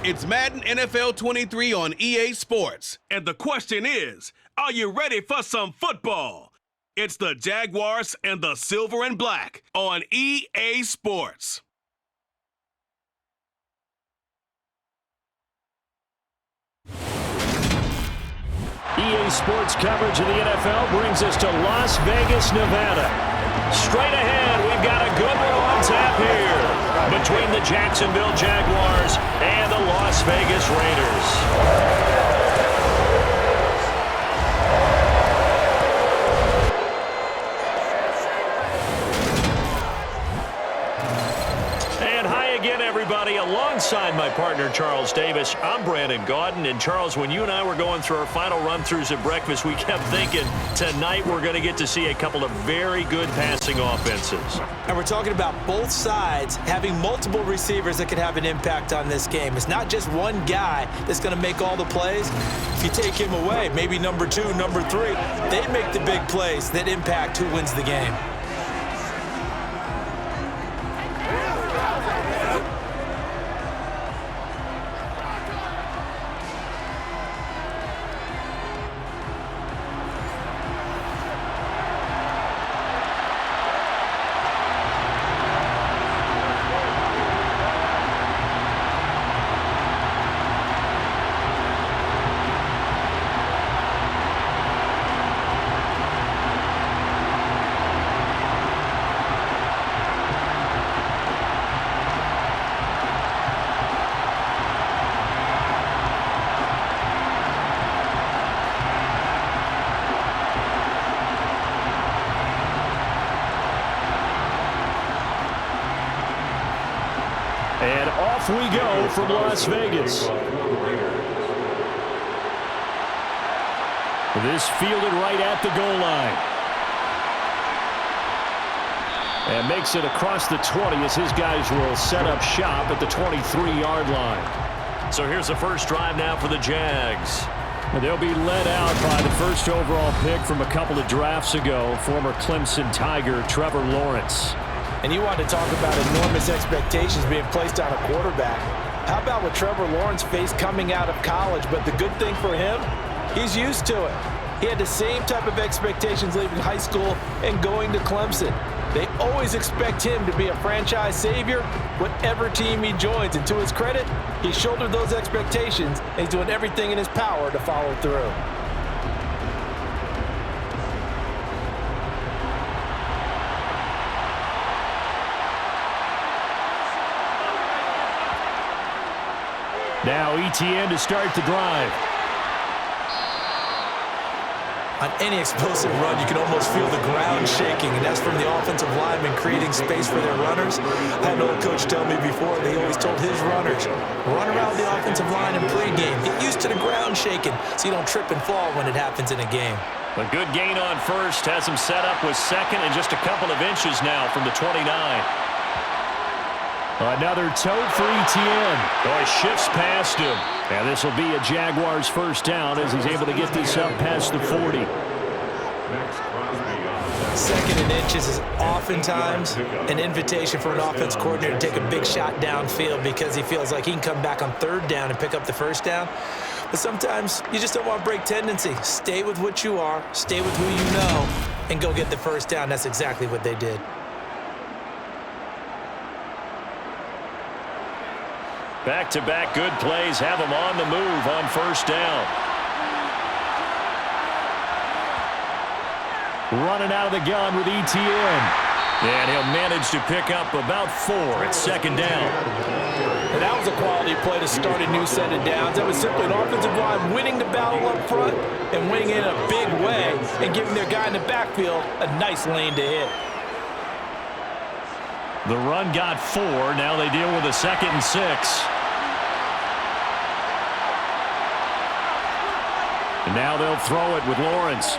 It's Madden NFL 23 on EA Sports. And the question is, are you ready for some football? It's the Jaguars and the Silver and Black on EA Sports. EA Sports coverage of the NFL brings us to Las Vegas, Nevada. Straight ahead, we've got a good one on tap here between the Jacksonville Jaguars and the Las Vegas Raiders. Everybody, alongside my partner Charles Davis, I'm Brandon Gaudin. And Charles, when you and I were going through our final run-throughs at breakfast, we kept thinking tonight we're going to get to see a couple of very good passing offenses. And we're talking about both sides having multiple receivers that can have an impact on this game. It's not just one guy that's going to make all the plays. If you take him away, maybe number 2, number 3, they make the big plays that impact who wins the game. And off we go from Las Vegas. This fielded right at the goal line. And makes it across the 20 as his guys will set up shop at the 23-yard line. So here's the first drive now for the Jags. And they'll be led out by the first overall pick from a couple of drafts ago, former Clemson Tiger Trevor Lawrence. And you want to talk about enormous expectations being placed on a quarterback. How about what Trevor Lawrence faced coming out of college? But the good thing for him, he's used to it. He had the same type of expectations leaving high school and going to Clemson. They always expect him to be a franchise savior, whatever team he joins. And to his credit, he shouldered those expectations, and he's doing everything in his power to follow through. Now ETN to start the drive. On any explosive run, you can almost feel the ground shaking, and that's from the offensive linemen creating space for their runners. I had an old coach tell me before, they always told his runners, run around the offensive line in pregame. Get used to the ground shaking so you don't trip and fall when it happens in a game. A good gain on first, has him set up with second and just a couple of inches now from the 29. Another tote for ETN. Oh, he shifts past him. And this will be a Jaguars first down as he's able to get this up past the 40. Second and inches is oftentimes an invitation for an offense coordinator to take a big shot downfield because he feels like he can come back on third down and pick up the first down. But sometimes you just don't want to break tendency. Stay with what you are, stay with who you know, and go get the first down. That's exactly what they did. Back-to-back good plays have him on the move on first down. Running out of the gun with ETN. And he'll manage to pick up about 4 at second down. And that was a quality play to start a new set of downs. That was simply an offensive line winning the battle up front and winning in a big way and giving their guy in the backfield a nice lane to hit. The run got 4. Now they deal with a 2nd and 6. And now they'll throw it with Lawrence.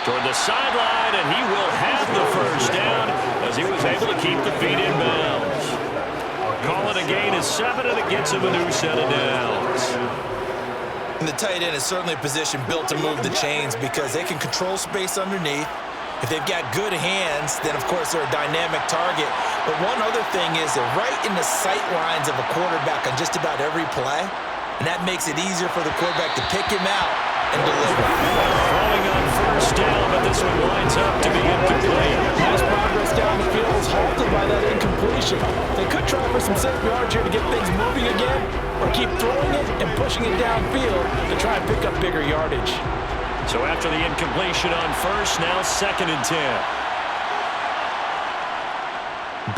Toward the sideline, and he will have the first down as he was able to keep the feet in bounds. Call it a gain of 7, and it gets him a new set of downs. And the tight end is certainly a position built to move the chains because they can control space underneath. If they've got good hands, then of course they're a dynamic target. But one other thing is they're right in the sight lines of a quarterback on just about every play, and that makes it easier for the quarterback to pick him out and deliver. Throwing on first down, but this one winds up to be incomplete. Nice progress down the field is halted by that incompletion. They could try for some safe yards here to get things moving again, or keep throwing it and pushing it downfield to try and pick up bigger yardage. So after the incompletion on first, now 2nd and 10.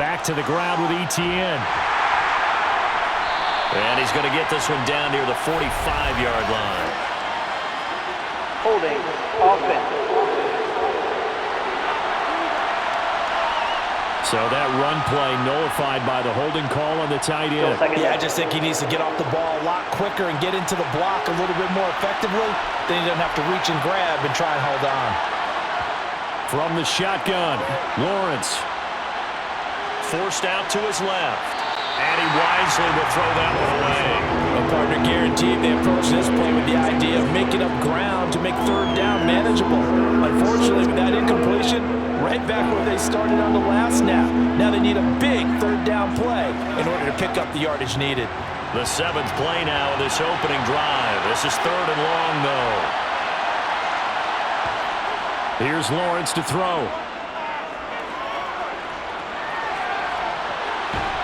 Back to the ground with ETN. And he's going to get this one down near the 45-yard line. Holding offense. So that run play nullified by the holding call on the tight end. Yeah, I just think he needs to get off the ball a lot quicker and get into the block a little bit more effectively. Then he doesn't have to reach and grab and try and hold on. From the shotgun, Lawrence. Forced out to his left. And he wisely will throw that one away. A partner guaranteed they approach this play with the idea of making up ground to make 3rd down manageable. Unfortunately, with that incompletion, right back where they started on the last snap. Now they need a big 3rd down play in order to pick up the yardage needed. The 7th play now of this opening drive. This is 3rd and long, though. Here's Lawrence to throw.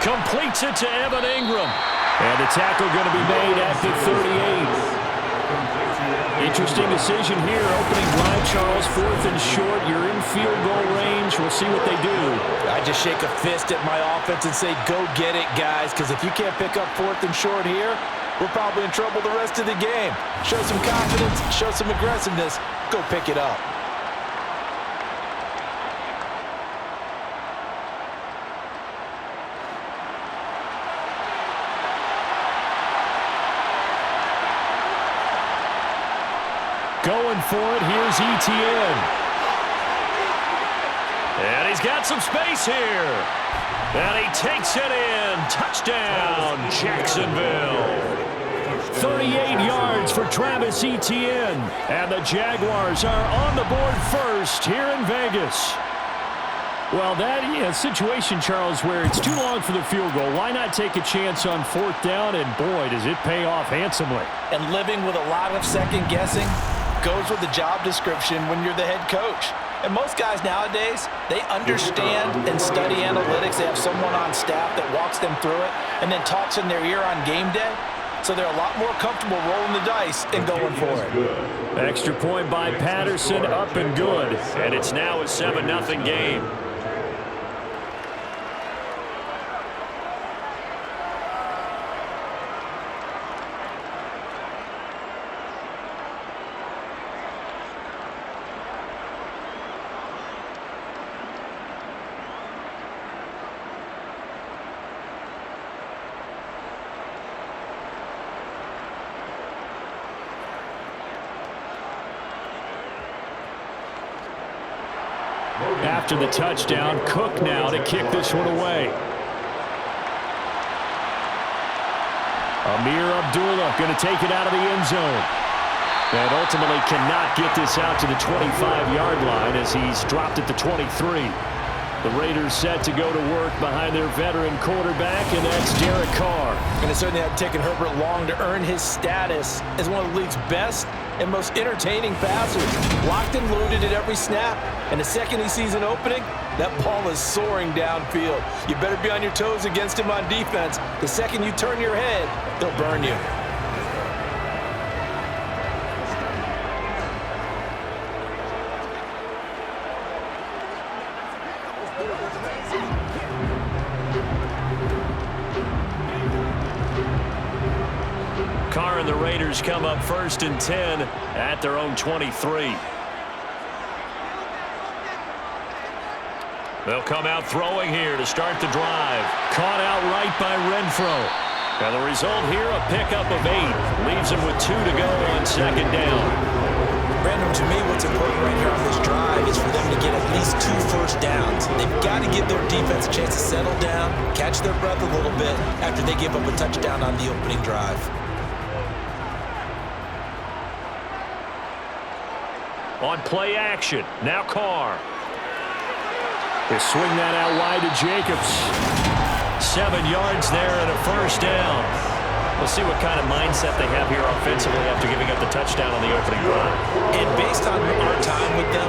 Completes it to Evan Ingram. And the tackle going to be made at the 38. Interesting decision here. Opening drive, Charles. 4th and short. You're in field goal range. We'll see what they do. I just shake a fist at my offense and say, go get it, guys. Because if you can't pick up 4th and short here, we're probably in trouble the rest of the game. Show some confidence. Show some aggressiveness. Go pick it up. Going for it, here's ETN. And he's got some space here. And he takes it in. Touchdown, Jacksonville. 38 yards for Travis Etienne. And the Jaguars are on the board first here in Vegas. Well, that situation, Charles, where it's too long for the field goal. Why not take a chance on 4th down? And boy, does it pay off handsomely. And living with a lot of second guessing goes with the job description when you're the head coach. And most guys nowadays, they understand and study analytics. They have someone on staff that walks them through it and then talks in their ear on game day. So they're a lot more comfortable rolling the dice and going for it. Extra point by Patterson, up and good. And it's now a 7-0 game. After the touchdown, Cook now to kick this one away. Amir Abdullah going to take it out of the end zone. And ultimately cannot get this out to the 25-yard line as he's dropped at the 23. The Raiders set to go to work behind their veteran quarterback, and that's Derek Carr. And it certainly had taken Herbert long to earn his status as one of the league's best and most entertaining passers. Locked and loaded at every snap. And the second he sees an opening, that ball is soaring downfield. You better be on your toes against him on defense. The second you turn your head, they'll burn you. Carr and the Raiders come up 1st and 10 at their own 23. They'll come out throwing here to start the drive. Caught out right by Renfro. And the result here, a pickup of 8. Leaves him with 2 to go on 2nd down. Brandon, to me, what's important right here on this drive is for them to get at least 2 first downs. They've got to give their defense a chance to settle down, catch their breath a little bit after they give up a touchdown on the opening drive. On play action, now Carr. We'll swing that out wide to Jacobs. 7 yards there and a first down. We'll see what kind of mindset they have here offensively after giving up the touchdown on the opening drive. And based on our time with them,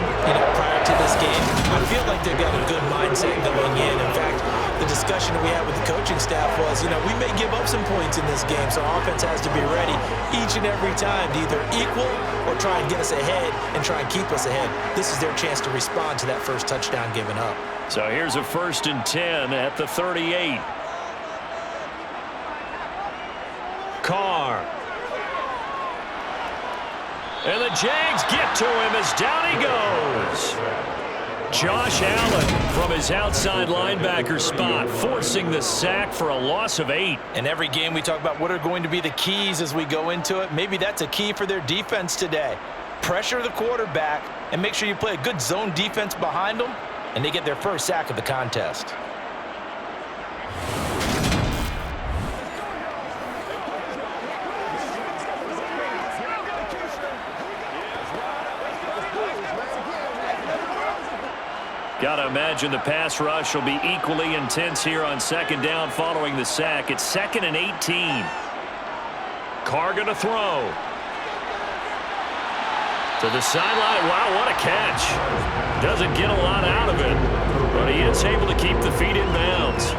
prior to this game, I feel like they've got a good mindset going in. In fact, the discussion that we had with the coaching staff was, we may give up some points in this game, so offense has to be ready each and every time to either equal or try and get us ahead and try and keep us ahead. This is their chance to respond to that first touchdown given up. So here's a 1st and 10 at the 38. Carr. And the Jags get to him as down he goes. Josh Allen from his outside linebacker spot, forcing the sack for a loss of 8. In every game we talk about what are going to be the keys as we go into it. Maybe that's a key for their defense today. Pressure the quarterback and make sure you play a good zone defense behind them, and they get their first sack of the contest. Got to imagine the pass rush will be equally intense here on 2nd down following the sack. It's 2nd and 18. Carr going to throw. To the sideline. Wow, what a catch. Doesn't get a lot out of it, but he is able to keep the feet in bounds.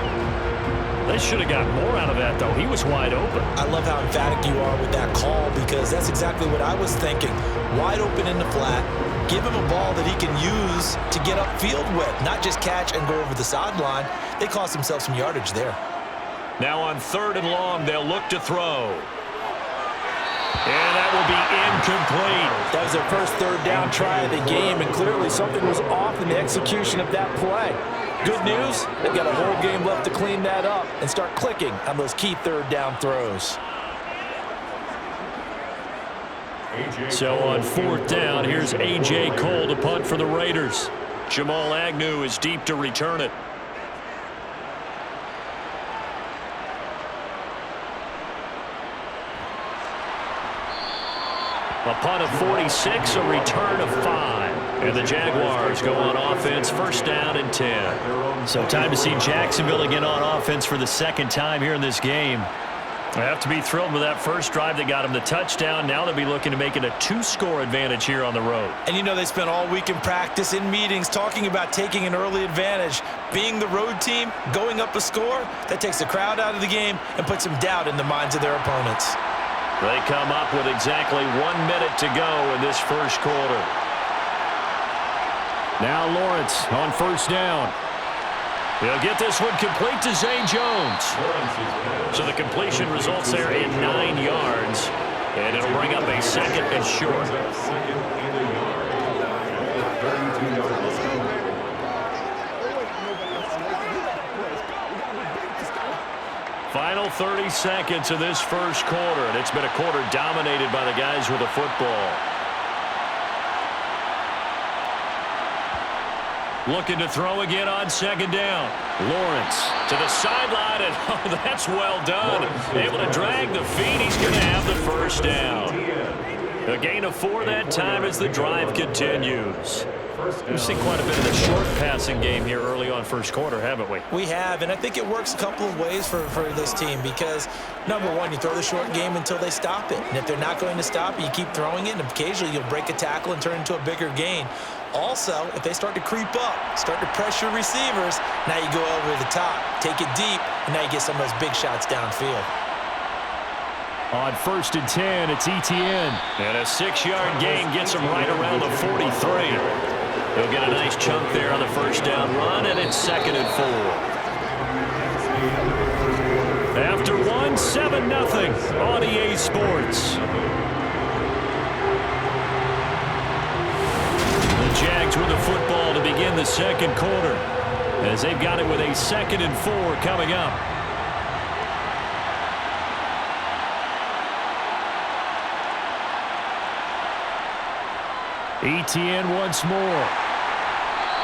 They should have got more out of that, though. He was wide open. I love how emphatic you are with that call, because that's exactly what I was thinking. Wide open in the flat. Give him a ball that he can use to get upfield with, not just catch and go over the sideline. They cost themselves some yardage there. Now on 3rd and long, they'll look to throw. And that will be incomplete. That was their first 3rd down try of the game, and clearly something was off in the execution of that play. Good news, they've got a whole game left to clean that up and start clicking on those key 3rd down throws. So on 4th down, here's A.J. Cole to punt for the Raiders. Jamal Agnew is deep to return it. A punt of 46, a return of 5. And the Jaguars go on offense, 1st down and 10. So time to see Jacksonville again on offense for the 2nd time here in this game. They have to be thrilled with that first drive that got them the touchdown. Now they'll be looking to make it a 2-score advantage here on the road. And they spent all week in practice, in meetings, talking about taking an early advantage. Being the road team, going up a score, that takes the crowd out of the game and puts some doubt in the minds of their opponents. They come up with exactly 1 minute to go in this first quarter. Now Lawrence on 1st down. He'll get this one complete to Zay Jones. So the completion results there in 9 yards. And it'll bring up a 2nd and short. Final 30 seconds of this first quarter. And it's been a quarter dominated by the guys with the football. Looking to throw again on 2nd down. Lawrence to the sideline, and that's well done. Able to drag the feet. He's going to have the first down. A gain of 4 that time as the drive continues. We've seen quite a bit of the short passing game here early on first quarter, haven't we? We have, and I think it works a couple of ways for this team because, number one, you throw the short game until they stop it. And if they're not going to stop it, you keep throwing it, and occasionally you'll break a tackle and turn into a bigger gain. Also, if they start to creep up, start to pressure receivers, now you go over the top, take it deep, and now you get some of those big shots downfield. On 1st and 10, it's Etienne. And a 6-yard gain gets him right around the 43. He'll get a nice chunk there on the first down run, and it's 2nd and 4. After 1, 7-0 on EA Sports. The Jags with the football to begin the second quarter, as they've got it with a 2nd and 4 coming up. Etienne once more.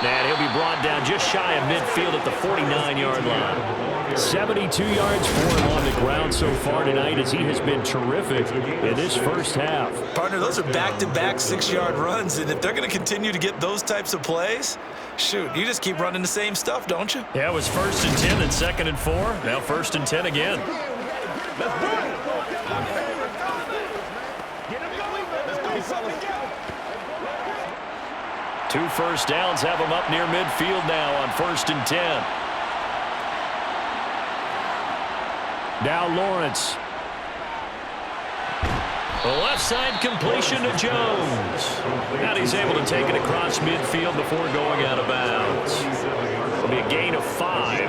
And he'll be brought down just shy of midfield at the 49-yard line. 72 yards for him on the ground so far tonight as he has been terrific in this first half. Partner, those are back-to-back 6-yard runs, and if they're going to continue to get those types of plays, Shoot, you just keep running the same stuff, don't you? Yeah, it was 1st and 10, then 2nd and 4. Now 1st and 10 again. Two first downs have them up near midfield now on 1st and 10. Now Lawrence. The left side completion to Jones. And he's able to take it across midfield before going out of bounds. It'll be a gain of 5,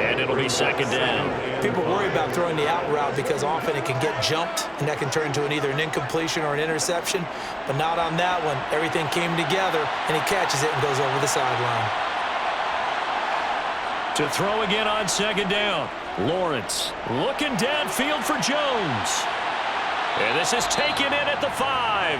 and it'll be 2nd down. People worry about throwing the out route because often it can get jumped, and that can turn into either an incompletion or an interception. But not on that one. Everything came together, and he catches it and goes over the sideline. To throw again on 2nd down. Lawrence looking downfield for Jones. And this is taken in at the 5.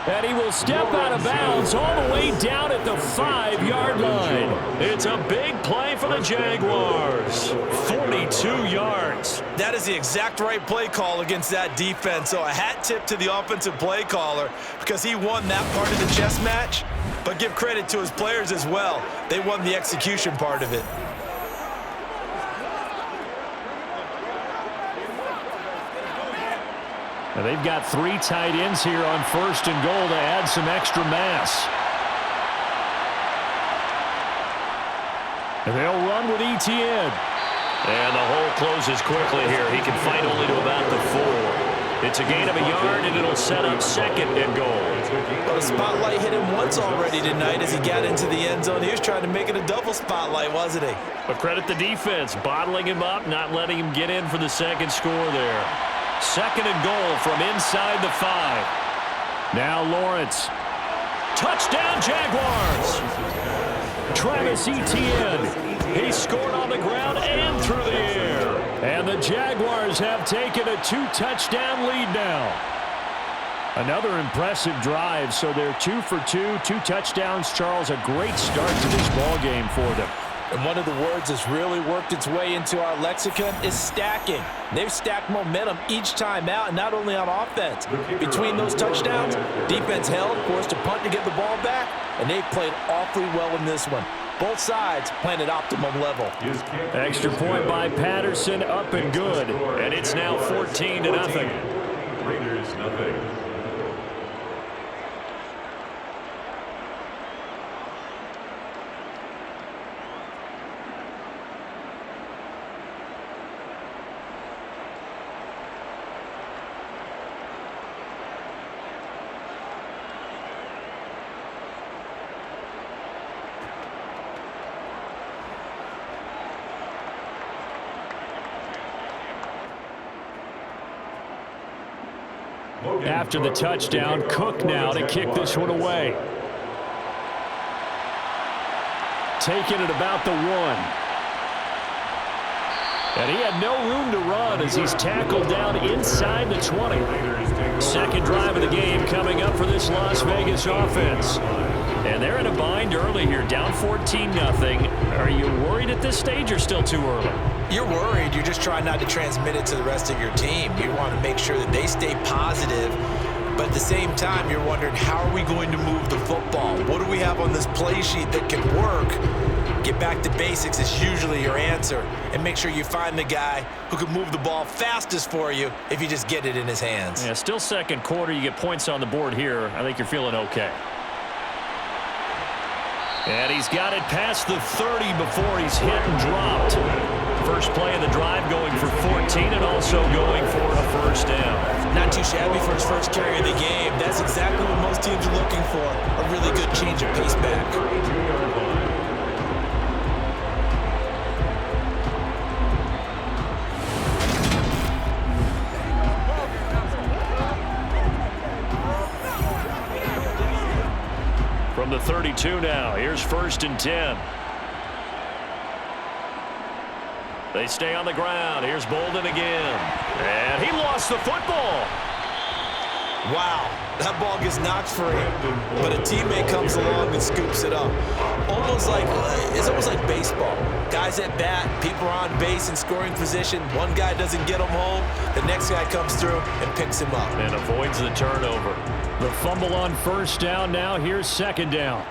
And he will step out of bounds all the way down at the 5-yard line. It's a big play for the Jaguars. 42 yards. That is the exact right play call against that defense. So a hat tip to the offensive play caller because he won that part of the chess match. But give credit to his players as well. They won the execution part of it. Now they've got 3 tight ends here on 1st and goal to add some extra mass. And they'll run with ETN. And the hole closes quickly here. He can fight only to about the 4. It's a gain of a yard, and it'll set up 2nd and goal. Well, the spotlight hit him once already tonight as he got into the end zone. He was trying to make it a double spotlight, wasn't he? But credit the defense, bottling him up, not letting him get in for the 2nd score there. 2nd and goal from inside the 5. Now Lawrence. Touchdown, Jaguars! Travis Etienne. He scored on the ground and through the air. And the Jaguars have taken a 2-touchdown lead now. Another impressive drive, so they're 2 for 2, 2 touchdowns. Charles, a great start to this ball game for them. And one of the words that's really worked its way into our lexicon is stacking. They've stacked momentum each time out, and not only on offense. Between those touchdowns, defense held, forced a punt to get the ball back, and they've played awfully well in this one. Both sides playing at optimum level. Extra point by Patterson, up and good. And it's now 14-0. Raiders, nothing. After the touchdown, Cook now to kick this one away. Taking it about the 1. And he had no room to run as he's tackled down inside the 20. 2nd drive of the game coming up for this Las Vegas offense. And they're in a bind early here, down 14-0. Are you worried at this stage or still too early? You're worried. You're just trying not to transmit it to the rest of your team. You want to make sure that they stay positive. But at the same time, you're wondering, how are we going to move the football? What do we have on this play sheet that can work? Get back to basics is usually your answer. And make sure you find the guy who can move the ball fastest for you if you just get it in his hands. Yeah, still 2nd quarter. You get points on the board here. I think you're feeling okay. And he's got it past the 30 before he's hit and dropped. First play of the drive going for 14 and also going for a 1st down. Not too shabby for his first carry of the game. That's exactly what most teams are looking for. A really good change of pace back. From the 32 now, here's 1st and 10. They stay on the ground. Here's Bolden again. And he lost the football. Wow, that ball gets knocked free, but a teammate comes along and scoops it up. It's almost like baseball. Guys at bat, people are on base in scoring position. One guy doesn't get him home. The next guy comes through and picks him up. And avoids the turnover. The fumble on 1st down now. Here's 2nd down.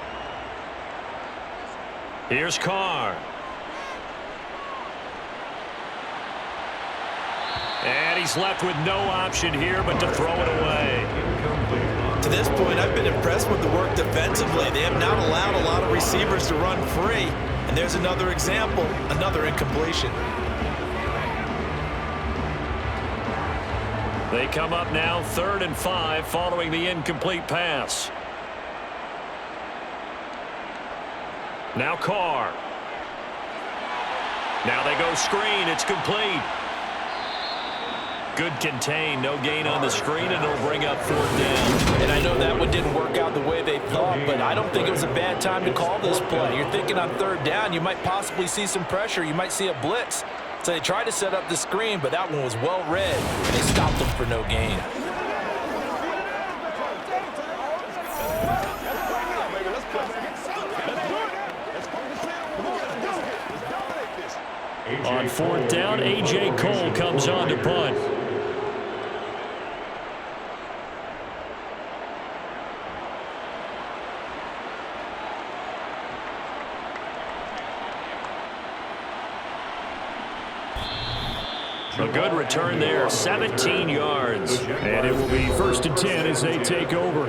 Here's Carr. And he's left with no option here but to throw it away. To this point, I've been impressed with the work defensively. They have not allowed a lot of receivers to run free. And there's another example, another incompletion. They come up now 3rd and 5 following the incomplete pass. Now Carr. Now they go screen. It's complete. Good contain. No gain on the screen, and it'll bring up 4th down. And I know that one didn't work out the way they thought, but I don't think it was a bad time to call this play. You're thinking on 3rd down, you might possibly see some pressure. You might see a blitz. So they tried to set up the screen, but that one was well read, and they stopped them for no gain. On 4th down, A.J. Cole comes on to punt. A good return there, 17 yards. And it will be 1st and 10 as they take over.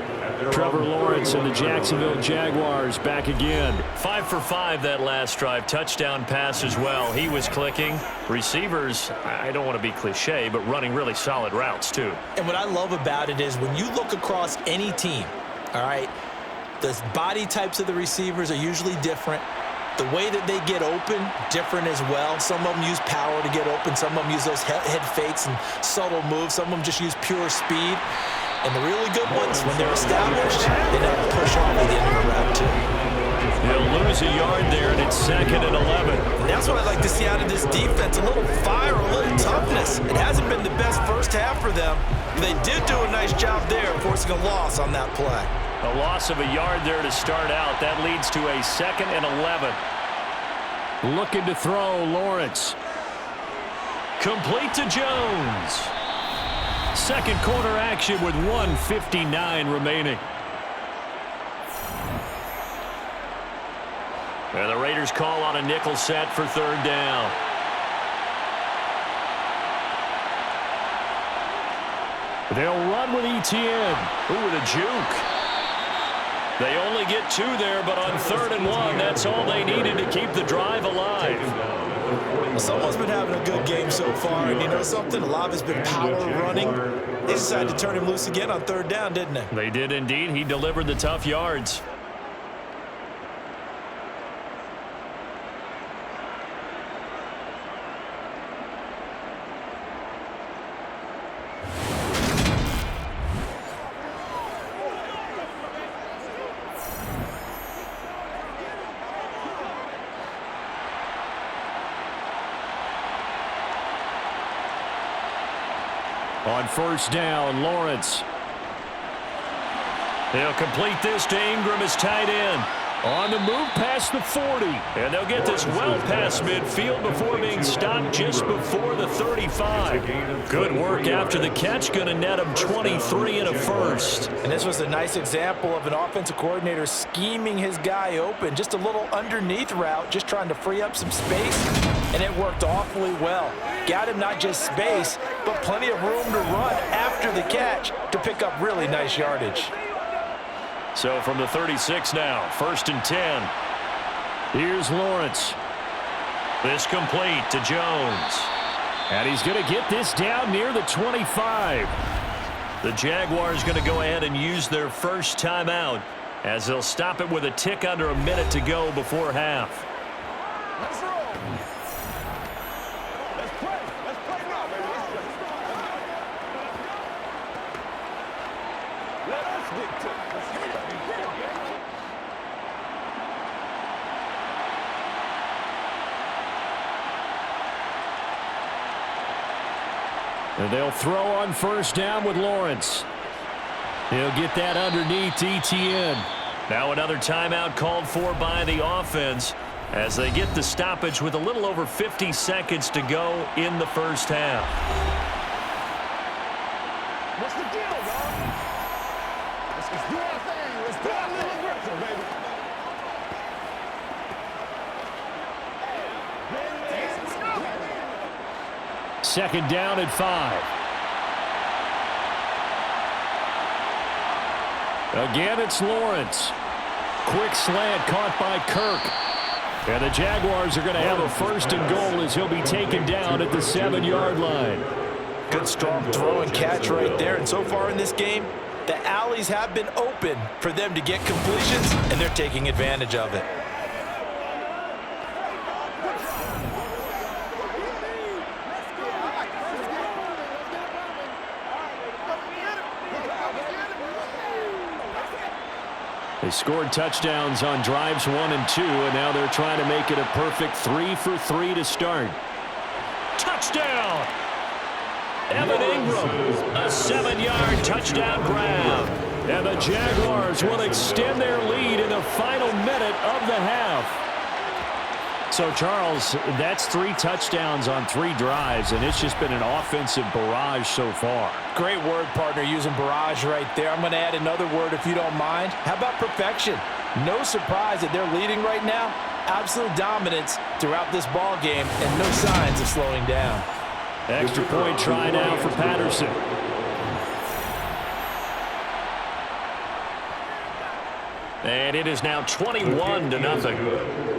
Trevor Lawrence and the Jacksonville Jaguars back again. 5 for 5 that last drive. Touchdown pass as well. He was clicking. Receivers, I don't want to be cliche, but running really solid routes too. And what I love about it is when you look across any team, all right, the body types of the receivers are usually different. The way that they get open, different as well. Some of them use power to get open. Some of them use those head fakes and subtle moves. Some of them just use pure speed. And the really good ones, when they're established, they never push off at the end of the route, too. They'll lose a yard there, and it's 2nd and 11. And that's what I like to see out of this defense, a little fire, a little toughness. It hasn't been the best first half for them, but they did do a nice job there, forcing a loss on that play. A loss of a yard there to start out. That leads to a 2nd and 11. Looking to throw, Lawrence. Complete to Jones. Second quarter action with 1:59 remaining. And the Raiders call on a nickel set for 3rd down. They'll run with ETN. Ooh, with a juke. They only get 2 there, but on 3rd and 1, that's all they needed to keep the drive alive. Well, someone's been having a good game so far, and you know something? A lot of it's been power running. They decided to turn him loose again on 3rd down, didn't they? They did indeed. He delivered the tough yards. On 1st down, Lawrence. They'll complete this to Ingram as tight end. On the move past the 40. And they'll get this well past midfield before being stopped just before the 35. Good work after the catch. Going to net him 23 and a first. And this was a nice example of an offensive coordinator scheming his guy open. Just a little underneath route, just trying to free up some space. And it worked awfully well. Got him not just space, but plenty of room to run after the catch to pick up really nice yardage. So from the 36 now, 1st and 10. Here's Lawrence. This complete to Jones. And he's going to get this down near the 25. The Jaguars going to go ahead and use their first timeout as they'll stop it with a tick under a minute to go before half. Let's roll. Let's play. Let's play now, baby. Let's play. Let us get to it. Let's get it. And they'll throw on 1st down with Lawrence. He'll get that underneath ETN. Now another timeout called for by the offense as they get the stoppage with a little over 50 seconds to go in the first half. What's the deal, y'all? Let's do our thing. Let's do our little aggressive, baby. Second down and 5. Again, it's Lawrence. Quick slant caught by Kirk. And the Jaguars are going to have a first and goal as he'll be taken down at the 7-yard line. Good strong throw and catch right there. And so far in this game, the alleys have been open for them to get completions, and they're taking advantage of it. They scored touchdowns on drives 1 and 2, and now they're trying to make it a perfect 3 for 3 to start. Touchdown! Evan Ingram, a 7-yard touchdown grab. And the Jaguars will extend their lead in the final minute of the half. So, Charles, that's 3 touchdowns on 3 drives, and it's just been an offensive barrage so far. Great word, partner, using barrage right there. I'm going to add another word if you don't mind. How about perfection? No surprise that they're leading right now. Absolute dominance throughout this ball game and no signs of slowing down. Extra point try now for Patterson. And it is now 21-0.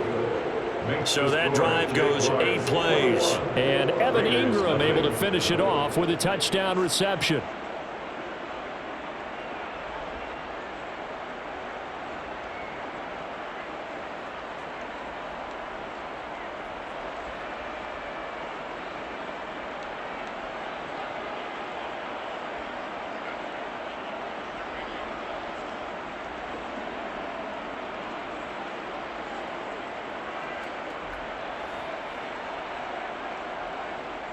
So that drive goes 8 plays. And Evan Ingram able to finish it off with a touchdown reception.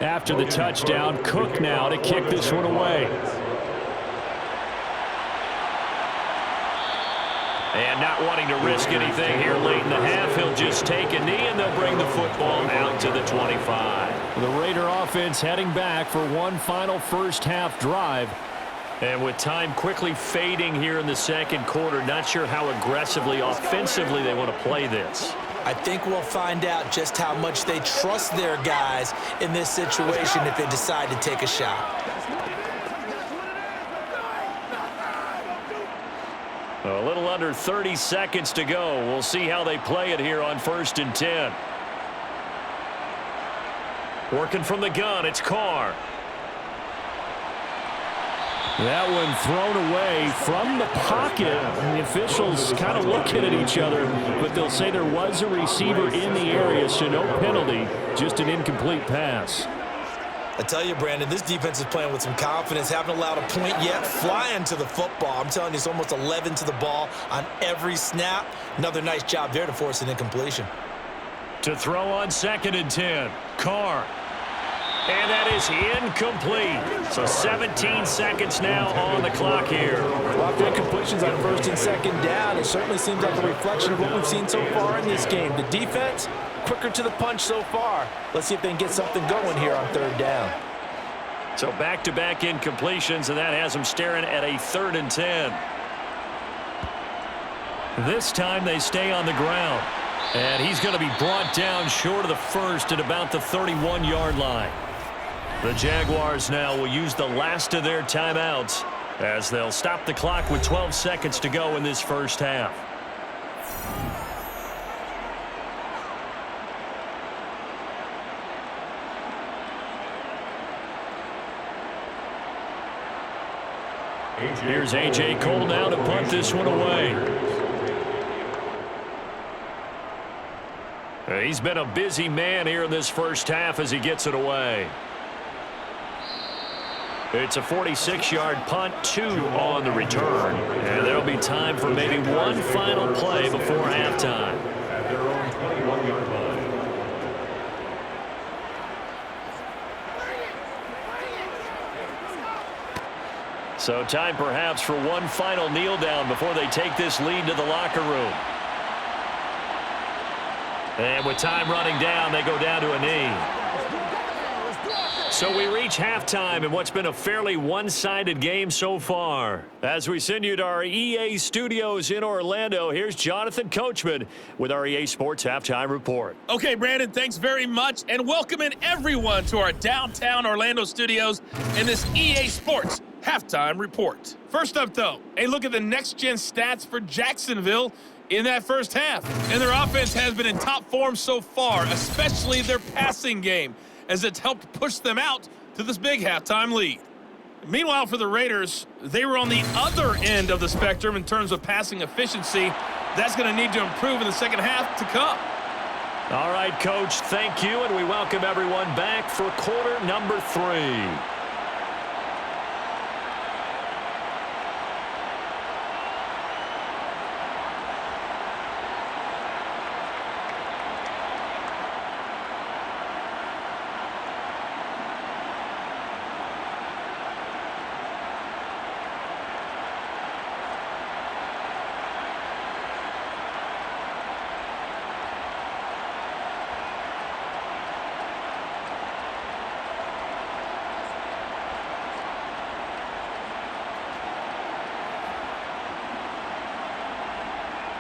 After the touchdown, Cook now to kick this one away. And not wanting to risk anything here late in the half, he'll just take a knee and they'll bring the football out to the 25. The Raider offense heading back for one final first half drive. And with time quickly fading here in the second quarter, not sure how aggressively, offensively they want to play this. I think we'll find out just how much they trust their guys in this situation if they decide to take a shot. A little under 30 seconds to go. We'll see how they play it here on 1st and 10. Working from the gun, it's Carr. That one thrown away from the pocket. And the officials kind of looking at each other, but they'll say there was a receiver in the area, so no penalty, just an incomplete pass. I tell you, Brandon, this defense is playing with some confidence. Haven't allowed a point yet. Flying to the football. I'm telling you, it's almost 11 to the ball on every snap. Another nice job there to force an incompletion. To throw on 2nd and 10, Carr. And that is incomplete. So 17 seconds now on the clock here. A lot of incompletions on 1st and 2nd down. It certainly seems like a reflection of what we've seen so far in this game. The defense, quicker to the punch so far. Let's see if they can get something going here on 3rd down. So back-to-back incompletions, and that has them staring at a 3rd and 10. This time they stay on the ground. And he's going to be brought down short of the first at about the 31-yard line. The Jaguars now will use the last of their timeouts as they'll stop the clock with 12 seconds to go in this first half. Here's A.J. Cole now to punt this one away. He's been a busy man here in this first half as he gets it away. It's a 46-yard punt, 2 on the return. And there'll be time for maybe one final play before halftime. At their own 21-yard line. So time perhaps for one final kneel down before they take this lead to the locker room. And with time running down, they go down to a knee. So we reach halftime in what's been a fairly one-sided game so far. As we send you to our EA studios in Orlando, here's Jonathan Coachman with our EA Sports Halftime Report. Okay, Brandon, thanks very much, and welcoming everyone to our downtown Orlando studios in this EA Sports Halftime Report. First up, though, a look at the next-gen stats for Jacksonville in that first half. And their offense has been in top form so far, especially their passing game, as it's helped push them out to this big halftime lead. Meanwhile, for the Raiders, they were on the other end of the spectrum in terms of passing efficiency. That's going to need to improve in the second half to come. All right, Coach, thank you, and we welcome everyone back for quarter number 3.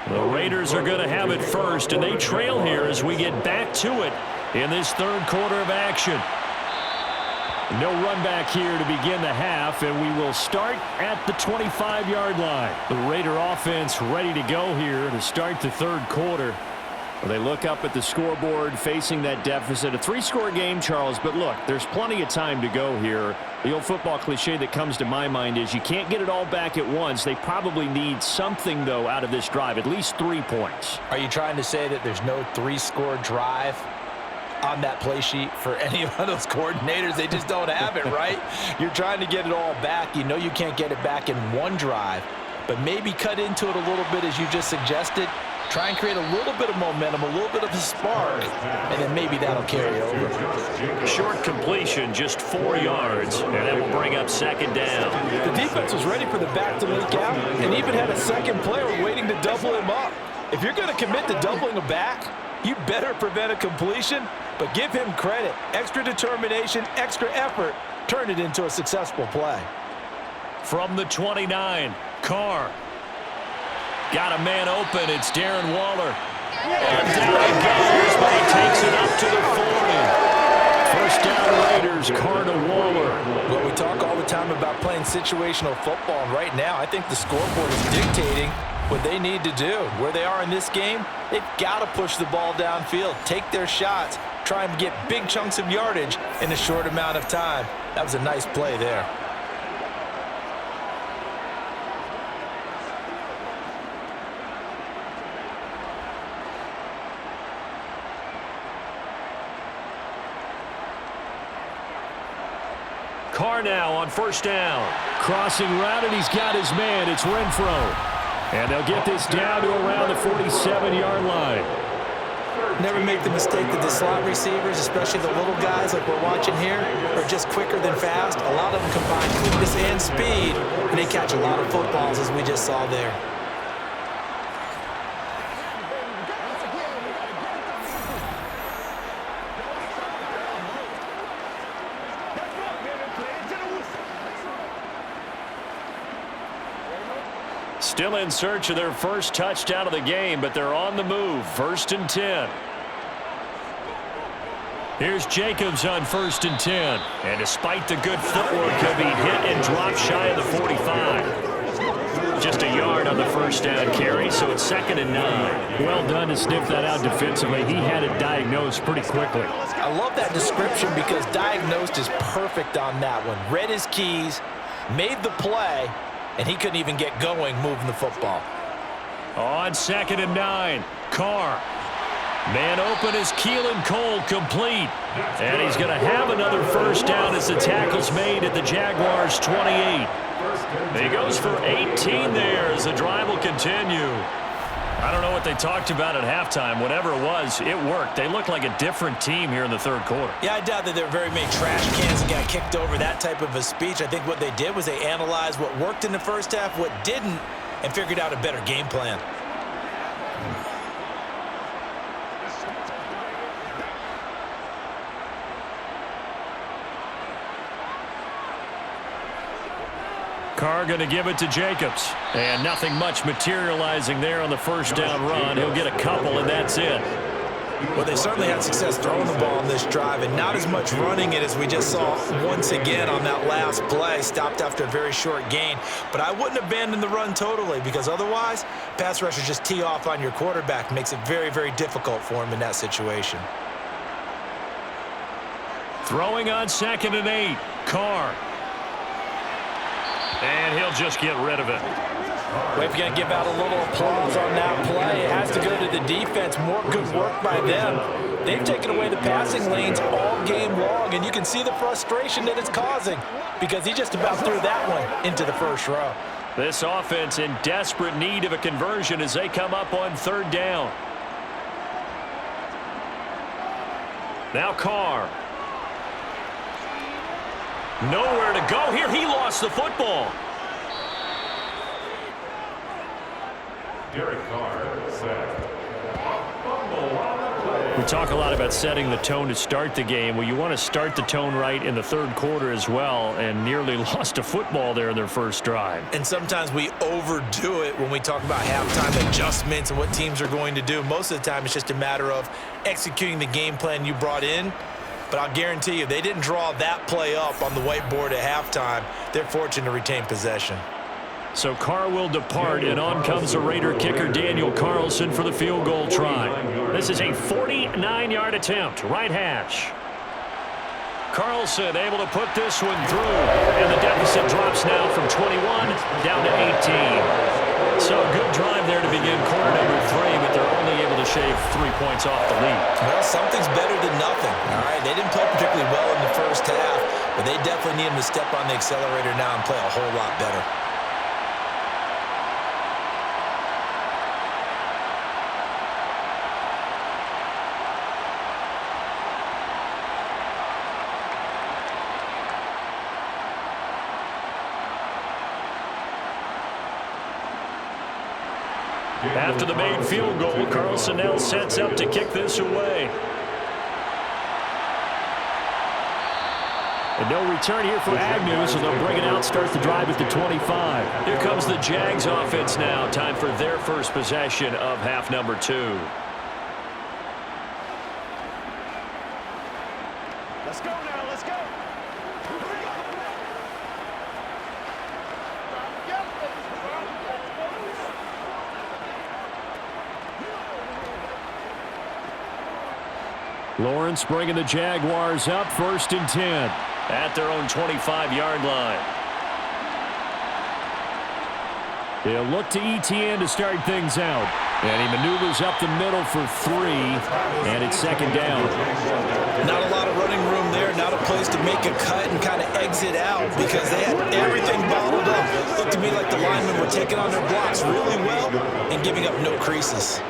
The Raiders are going to have it first, and they trail here as we get back to it in this third quarter of action. No run back here to begin the half, and we will start at the 25-yard line. The Raider offense ready to go here to start the third quarter. They look up at the scoreboard facing that deficit. A 3-score game, Charles, but look, there's plenty of time to go here. The old football cliche that comes to my mind is you can't get it all back at once. They probably need something, though, out of this drive, at least 3 points. Are you trying to say that there's no 3-score drive on that play sheet for any of those coordinators? They just don't have it, right? You're trying to get it all back. You know you can't get it back in one drive, but maybe cut into it a little bit as you just suggested. Try and create a little bit of momentum, a little bit of a spark, and then maybe that'll carry over. Short completion, just 4 yards, and that will bring up second down. The defense was ready for the back to make out and even had a second player waiting to double him up. If you're going to commit to doubling a back, you better prevent a completion, but give him credit. Extra determination, extra effort, turned it into a successful play. From the 29, Carr. Got a man open. It's Darren Waller. And down he goes, but he takes it up to the 40. First down Raiders, Carr to Waller. Well, we talk all the time about playing situational football, and right now I think the scoreboard is dictating what they need to do. Where they are in this game, they've got to push the ball downfield, take their shots, try and get big chunks of yardage in a short amount of time. That was a nice play there. Carr now on first down. Crossing route, and he's got his man. It's Renfro. And they'll get this down to around the 47-yard line. Never make the mistake that the slot receivers, especially the little guys like we're watching here, are just quicker than fast. A lot of them combine quickness and speed, and they catch a lot of footballs, as we just saw there. Still in search of their first touchdown of the game, but they're on the move. 1st and 10. Here's Jacobs on 1st and 10. And despite the good footwork, he'll be hit and dropped shy of the 45. Just a yard on the first down carry, so it's 2nd and 9. Well done to sniff that out defensively. He had it diagnosed pretty quickly. I love that description because diagnosed is perfect on that one. Read his keys, made the play, and he couldn't even get going moving the football. On 2nd and 9, Carr. Man open is Keelan Cole, complete. And he's going to have another first down as the tackle's made at the Jaguars' 28. He goes for 18 there as the drive will continue. I don't know what they talked about at halftime. Whatever it was, it worked. They look like a different team here in the third quarter. Yeah, I doubt that there were very many trash cans that got kicked over that type of a speech. I think what they did was they analyzed what worked in the first half, what didn't, and figured out a better game plan. Carr going to give it to Jacobs. And nothing much materializing there on the first down run. He'll get a couple, and that's it. Well, they certainly had success throwing the ball on this drive, and not as much running it as we just saw once again on that last play. Stopped after a very short gain. But I wouldn't abandon the run totally, because otherwise, pass rushers just tee off on your quarterback. Makes it very, very difficult for him in that situation. Throwing on 2nd and 8. Carr. And he'll just get rid of it. Well, if you're going to give out a little applause on that play, it has to go to the defense. More good work by them. They've taken away the passing lanes all game long, and you can see the frustration that it's causing because he just about threw that one into the first row. This offense in desperate need of a conversion as they come up on 3rd down. Now Carr. Nowhere to go here. He lost the football. Derek Carr, sacked. We talk a lot about setting the tone to start the game. Well, you want to start the tone right in the 3rd quarter as well, and nearly lost a football there in their first drive. And sometimes we overdo it when we talk about halftime adjustments and what teams are going to do. Most of the time, it's just a matter of executing the game plan you brought in. But I'll guarantee you, they didn't draw that play up on the whiteboard at halftime. They're fortunate to retain possession. So Carr will depart, and on comes the Raider kicker Daniel Carlson for the field goal try. This is a 49-yard attempt, right hash. Carlson able to put this one through, and the deficit drops now from 21 down to 18. So a good drive there to begin quarter number 3, but they're only able to shave 3 points off the lead. Well, something's better than nothing, all right? They didn't play particularly well in the first half, but they definitely need him to step on the accelerator now and play a whole lot better. After the made field goal, Carlson now sets up to kick this away. And no return here for Agnew, so they'll bring it out, start the drive at the 25. Here comes the Jags offense now. Time for their first possession of half number 2. Let's go now, let's go. Lawrence bringing the Jaguars up, 1st and 10 at their own 25-yard line. They'll look to ETN to start things out. And he maneuvers up the middle for 3, and it's 2nd down. Not a lot of running room there, not a place to make a cut and kind of exit out because they had everything bottled up. Looked to me like the linemen were taking on their blocks really well and giving up no creases.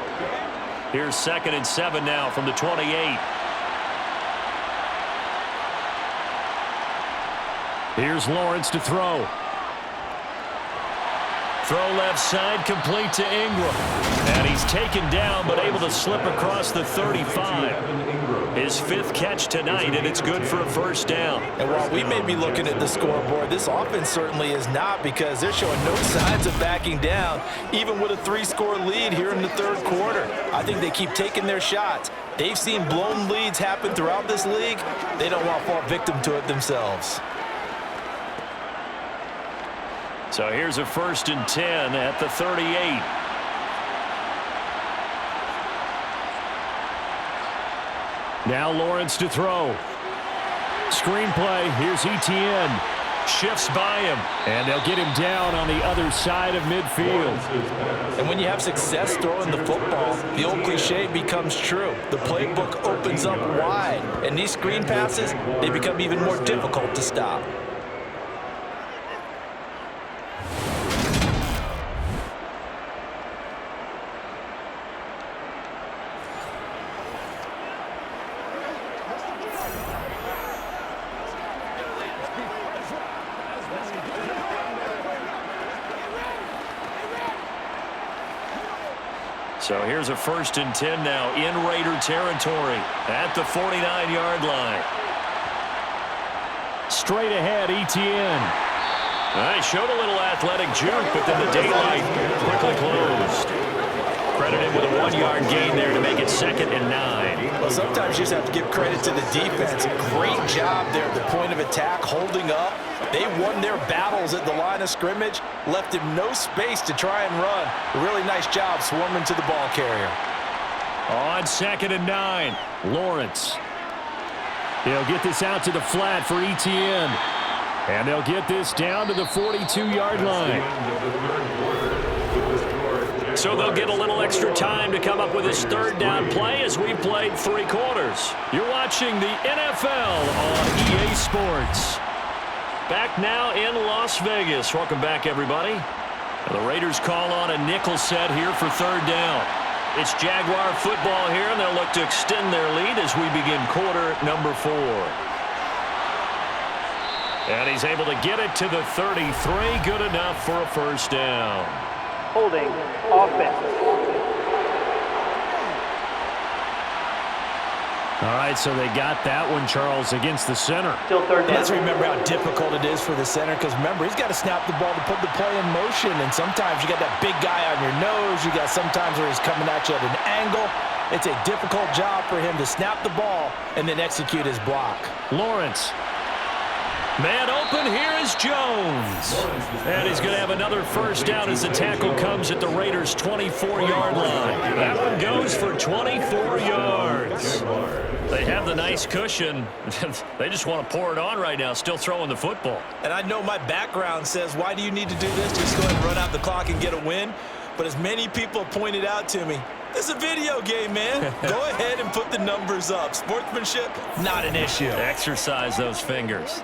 Here's 2nd and 7 now from the 28. Here's Lawrence to throw. Throw left side, complete to Ingram. And he's taken down, but able to slip across the 35. His 5th catch tonight, and it's good for a 1st down. And while we may be looking at the scoreboard, this offense certainly is not because they're showing no signs of backing down, even with a 3-score lead here in the 3rd quarter. I think they keep taking their shots. They've seen blown leads happen throughout this league. They don't want to fall victim to it themselves. So here's a 1st and 10 at the 38. Now Lawrence to throw. Screenplay, here's ETN. Shifts by him, and they'll get him down on the other side of midfield. And when you have success throwing the football, the old cliche becomes true. The playbook opens up wide, and these screen passes, they become even more difficult to stop. So here's a 1st and 10 now in Raider territory at the 49-yard line. Straight ahead, ETN. He showed a little athletic juke, but then the daylight quickly closed. Credited with a 1-yard gain there to make it 2nd and 9. Well, sometimes you just have to give credit to the defense. Great job there at the point of attack, holding up. They won their battles at the line of scrimmage, left him no space to try and run. A really nice job swarming to the ball carrier. On 2nd and 9, Lawrence. He'll get this out to the flat for Etienne. And they'll get this down to the 42-yard line. So they'll get a little extra time to come up with this 3rd down play as we've played 3 quarters. You're watching the NFL on EA Sports. Back now in Las Vegas. Welcome back, everybody. The Raiders call on a nickel set here for 3rd down. It's Jaguar football here, and they'll look to extend their lead as we begin quarter number 4. And he's able to get it to the 33. Good enough for a 1st down. Holding offense. All right, so they got that one, Charles, against the center. Still 3rd down. Let's remember how difficult it is for the center, because remember, he's got to snap the ball to put the play in motion, and sometimes you got that big guy on your nose. You got sometimes where he's coming at you at an angle. It's a difficult job for him to snap the ball and then execute his block. Lawrence. Man open, here is Jones. And he's going to have another 1st down as the tackle comes at the Raiders' 24-yard line. That one goes for 24 yards. They have the nice cushion. They just want to pour it on right now, still throwing the football. And I know my background says, why do you need to do this? Just go ahead and run out the clock and get a win. But as many people pointed out to me, this is a video game, man. Go ahead and put the numbers up. Sportsmanship, not an issue. Exercise those fingers.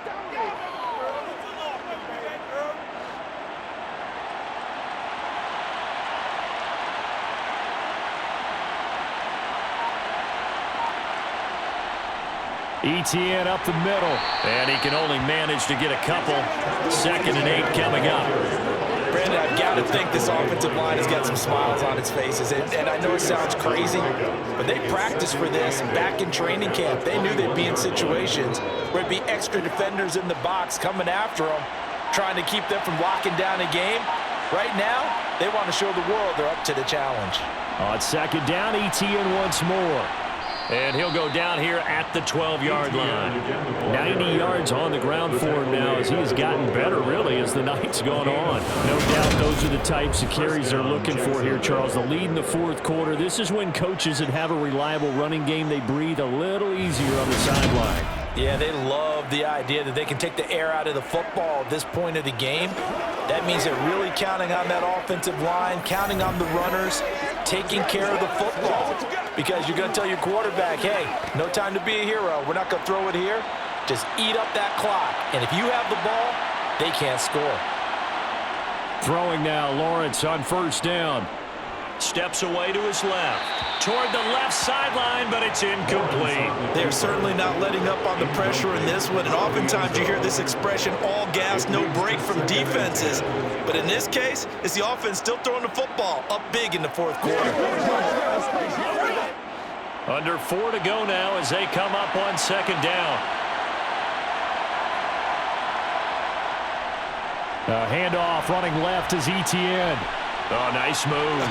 Etienne up the middle. And he can only manage to get a couple. 2nd and 8 coming up. Brandon, I've got to think this offensive line has got some smiles on its faces. And I know it sounds crazy, but they practiced for this back in training camp. They knew they'd be in situations where it'd be extra defenders in the box coming after them, trying to keep them from locking down a game. Right now, they want to show the world they're up to the challenge. On 2nd down, Etienne once more. And he'll go down here at the 12-yard line. 90 yards on the ground for him now as he has gotten better, really, as the night's gone on. No doubt those are the types of carries they're looking for here, Charles. The lead in the 4th quarter. This is when coaches that have a reliable running game, they breathe a little easier on the sideline. Yeah, they love the idea that they can take the air out of the football at this point of the game. That means they're really counting on that offensive line, counting on the runners, taking care of the football. Because you're going to tell your quarterback, hey, no time to be a hero. We're not going to throw it here. Just eat up that clock. And if you have the ball, they can't score. Throwing now, Lawrence on 1st down. Steps away to his left. Toward the left sideline, but it's incomplete. They're certainly not letting up on the pressure in this one. And oftentimes you hear this expression, all gas, no break from defenses. But in this case, it's the offense still throwing the football up big in the 4th quarter. Under 4 to go now as they come up on 2nd down. Handoff running left is Etienne. Oh, nice move.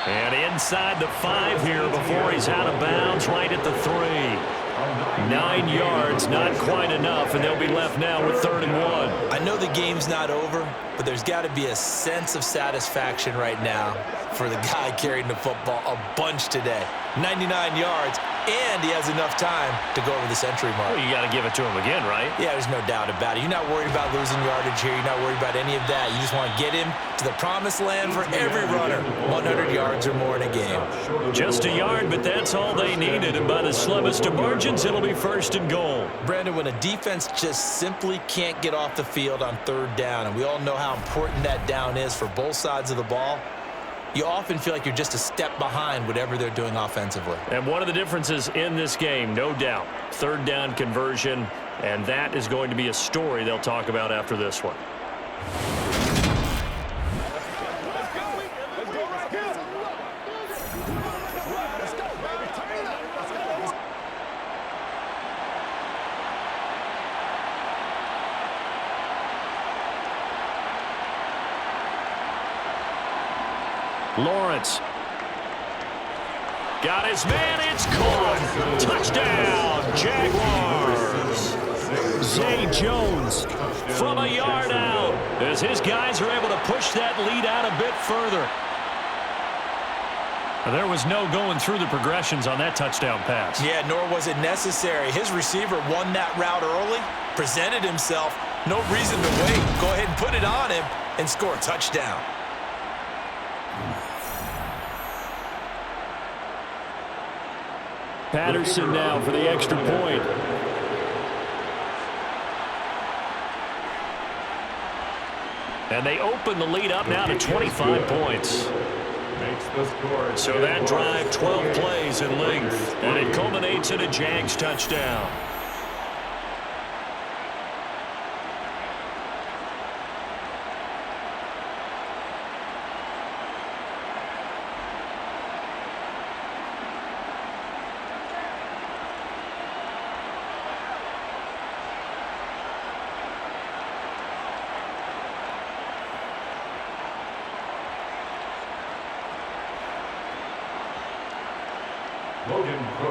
And inside the 5 here before he's out of bounds, right at the 3. 9 yards, not quite enough, and they'll be left now with 3rd and 1. I know the game's not over, but there's got to be a sense of satisfaction right now for the guy carrying the football a bunch today. 99 yards, and he has enough time to go over the century mark. Well, you got to give it to him again, right? Yeah, there's no doubt about it. You're not worried about losing yardage here. You're not worried about any of that. You just want to get him to the promised land for every runner. 100 yards or more in a game. Just a yard, but that's all they needed. And by the slimmest of margins, it'll be 1st and goal. Brandon, when a defense just simply can't get off the field on 3rd down, and we all know how important that down is for both sides of the ball, you often feel like you're just a step behind whatever they're doing offensively. And one of the differences in this game, no doubt, 3rd down conversion, and that is going to be a story they'll talk about after this one. Lawrence. Got his man. It's caught. Touchdown, Jaguars. Zay Jones from a yard out as his guys are able to push that lead out a bit further. There was no going through the progressions on that touchdown pass. Yeah, nor was it necessary. His receiver won that route early, presented himself. No reason to wait. Go ahead and put it on him and score a touchdown. Patterson now for the extra point. And they open the lead up now to 25 points. So that drive, 12 plays in length, and it culminates in a Jags touchdown.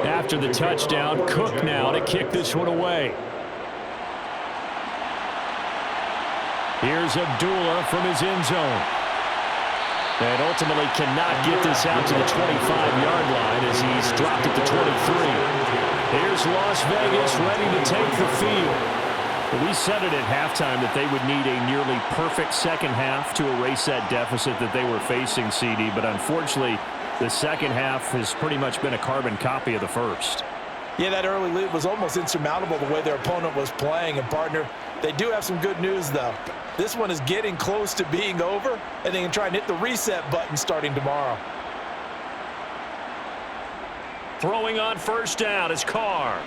After the touchdown, Cook now to kick this one away. Here's Abdullah from his end zone. And ultimately cannot get this out to the 25-yard line as he's dropped at the 23. Here's Las Vegas ready to take the field. We said it at halftime that they would need a nearly perfect second half to erase that deficit that they were facing, CD, but unfortunately, the second half has pretty much been a carbon copy of the first. Yeah, that early lead was almost insurmountable the way their opponent was playing. And, partner, they do have some good news, though. This one is getting close to being over, and they can try and hit the reset button starting tomorrow. Throwing on first down is Carr.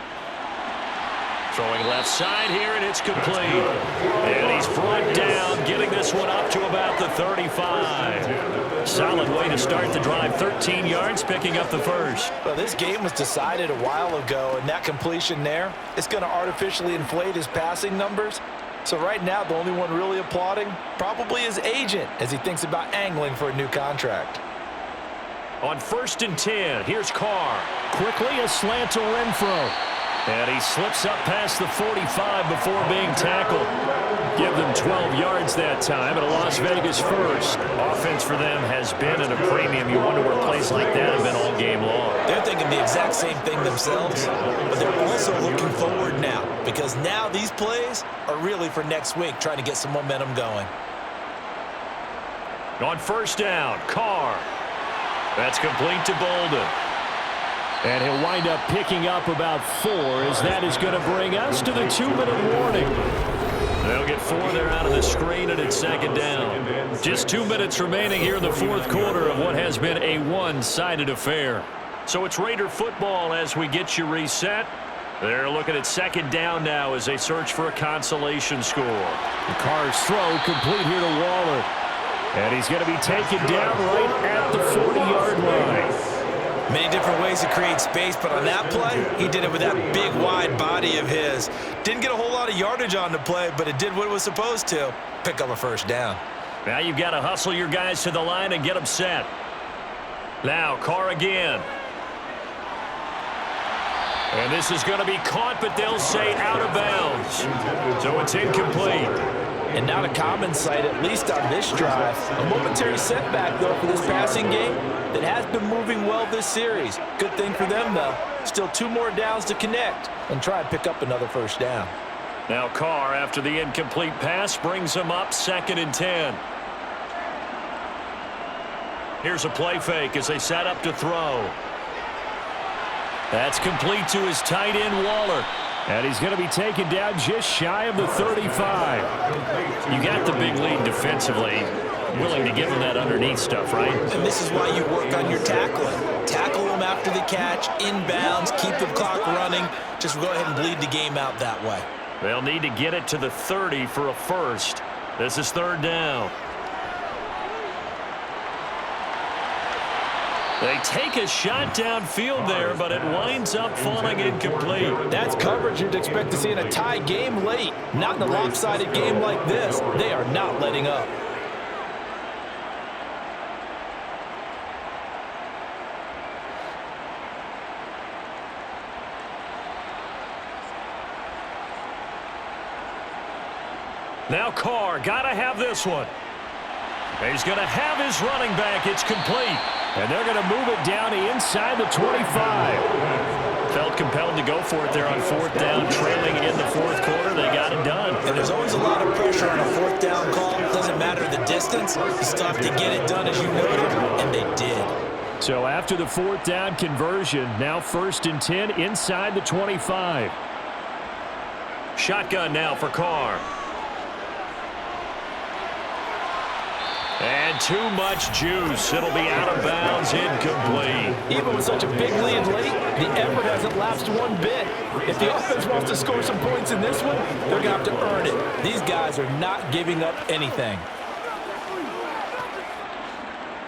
Throwing left side here, and it's complete. And he's brought down, getting this one up to about the 35. Solid way to start the drive. 13 yards, picking up the first. Well, this game was decided a while ago, and that completion there, it's going to artificially inflate his passing numbers. So right now, the only one really applauding probably his agent as he thinks about angling for a new contract. On 1st and 10, here's Carr. Quickly a slant to Renfro. And he slips up past the 45 before being tackled. Give them 12 yards that time at a Las Vegas first. Offense for them has been at a premium. You wonder where plays like that have been all game long. They're thinking the exact same thing themselves, but they're also looking forward now because now these plays are really for next week, trying to get some momentum going. On first down, Carr. That's complete to Bolden. And he'll wind up picking up about 4 as that is going to bring us to the 2-minute warning. They'll get 4 there out of the screen, and it's second down. Just 2 minutes remaining here in the fourth quarter of what has been a one-sided affair. So it's Raider football as we get you reset. They're looking at second down now as they search for a consolation score. The Carr's throw complete here to Waller. And he's going to be taken down right at the 40-yard line. Many different ways to create space, but on that play, he did it with that big, wide body of his. Didn't get a whole lot of yardage on the play, but it did what it was supposed to, pick up a first down. Now you've got to hustle your guys to the line and get them set. Now, Carr again. And this is going to be caught, but they'll say out of bounds. So it's incomplete. And not a common sight, at least on this drive. A momentary setback, though, for this passing game that has been moving well this series. Good thing for them, though. Still 2 more downs to connect and try and pick up another first down. Now Carr, after the incomplete pass, brings him up 2nd and 10. Here's a play fake as they set up to throw. That's complete to his tight end, Waller. And he's going to be taken down just shy of the 35. You got the big lead defensively. Willing to give him that underneath stuff, right? And this is why you work on your tackling. Tackle them after the catch, inbounds, keep the clock running. Just go ahead and bleed the game out that way. They'll need to get it to the 30 for a first. This is 3rd down. They take a shot downfield there, but it winds up falling incomplete. That's coverage you'd expect to see in a tie game late. Not in a lopsided game like this. They are not letting up. Now Carr, got to have this one. He's going to have his running back. It's complete. And they're going to move it down to inside the 25. Felt compelled to go for it there on 4th down, trailing in the 4th quarter. They got it done. And there's always a lot of pressure on a 4th down call. It doesn't matter the distance. You still have to get it done as you noted, and they did. So after the 4th down conversion, now 1st and 10 inside the 25. Shotgun now for Carr. And too much juice. It'll be out of bounds, incomplete. Even with such a big lead late, the effort hasn't lapsed one bit. If the offense wants to score some points in this one, they're going to have to earn it. These guys are not giving up anything.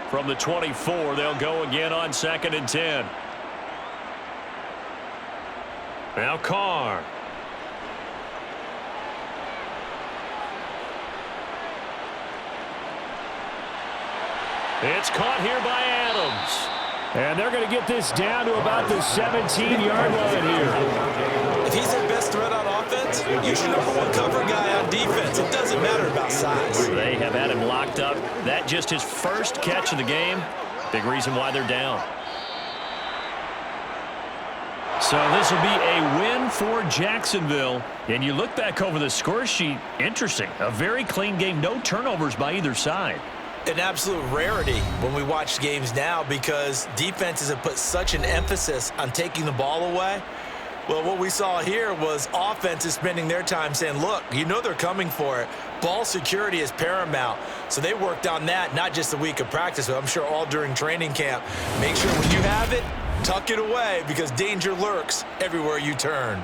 From the 24, they'll go again on 2nd and 10. Now Carr. It's caught here by Adams. And they're going to get this down to about the 17-yard line here. If he's their best threat on offense, you should #1 cover guy on defense. It doesn't matter about size. They have had him locked up. That just his first catch of the game. Big reason why they're down. So this will be a win for Jacksonville. And you look back over the score sheet, interesting. A very clean game, no turnovers by either side. An absolute rarity when we watch games now because defenses have put such an emphasis on taking the ball away. Well, what we saw here was offenses spending their time saying, look, you know they're coming for it. Ball security is paramount. So they worked on that, not just a week of practice, but I'm sure all during training camp. Make sure when you have it, tuck it away because danger lurks everywhere you turn.